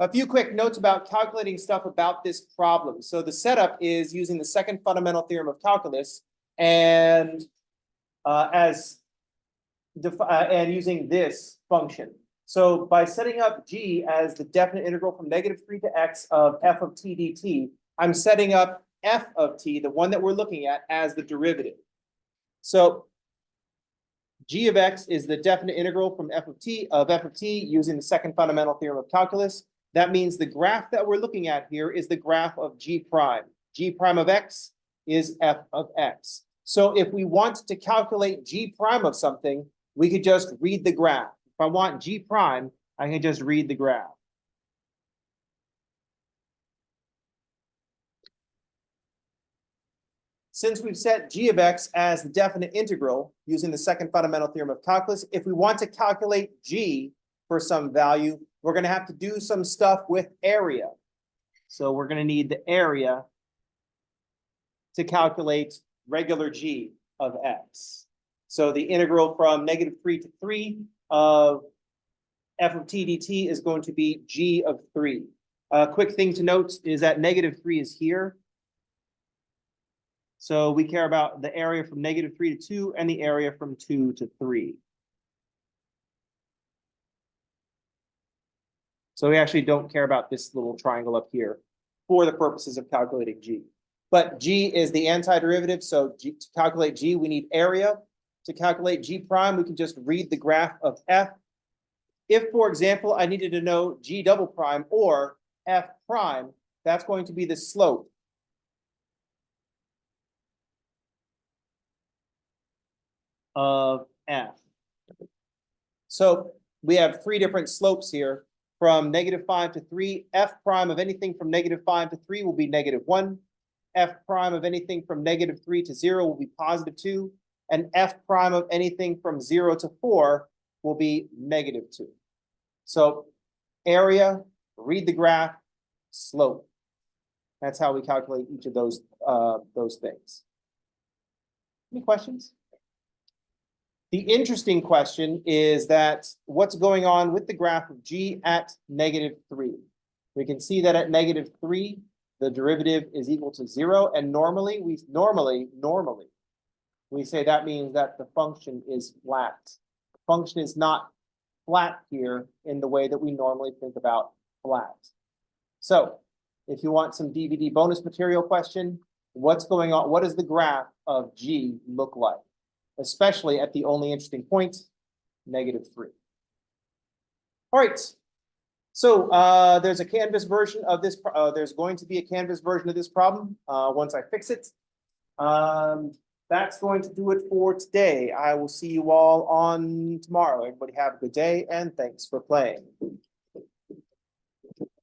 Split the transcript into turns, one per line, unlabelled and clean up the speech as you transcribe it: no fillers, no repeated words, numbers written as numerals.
A few quick notes about calculating stuff about this problem. So the setup is using the second fundamental theorem of calculus and using this function. So by setting up g as the definite integral from -3 to x of f of t dt, I'm setting up f of t, the one that we're looking at, as the derivative. So g of x is the definite integral from f of t using the second fundamental theorem of calculus. That means the graph that we're looking at here is the graph of g prime. G prime of x is f of x. So if we want to calculate g prime of something, we could just read the graph. If I want g prime, I can just read the graph. Since we've set g of x as the definite integral using the second fundamental theorem of calculus, if we want to calculate g for some value, we're going to have to do some stuff with area. So we're going to need the area to calculate regular g of x. So the integral from -3 to 3 of f of t dt is going to be g of 3. A quick thing to note is that -3 is here. So we care about the area from -3 to 2 and the area from 2 to 3. So we actually don't care about this little triangle up here for the purposes of calculating g. But g is the antiderivative, so to calculate g, we need area. To calculate g prime, we can just read the graph of f. If, for example, I needed to know g double prime or f prime, that's going to be the slope of f. So we have three different slopes here. From -5 to 3, f prime of anything from -5 to 3 will be -1. F prime of anything from -3 to 0 will be +2. And f prime of anything from 0 to 4 will be -2. So area, read the graph, slope. That's how we calculate each of those things. Any questions? The interesting question is that what's going on with the graph of g at -3? We can see that at -3, the derivative is equal to 0. And normally we say that means that the function is flat. The function is not flat here in the way that we normally think about flat. So if you want some DVD bonus material question, what's going on? What does the graph of g look like? Especially at the only interesting point, -3. All right. So there's a Canvas version of this. There's going to be a Canvas version of this problem once I fix it. That's going to do it for today. I will see you all on tomorrow. Everybody have a good day, and thanks for playing.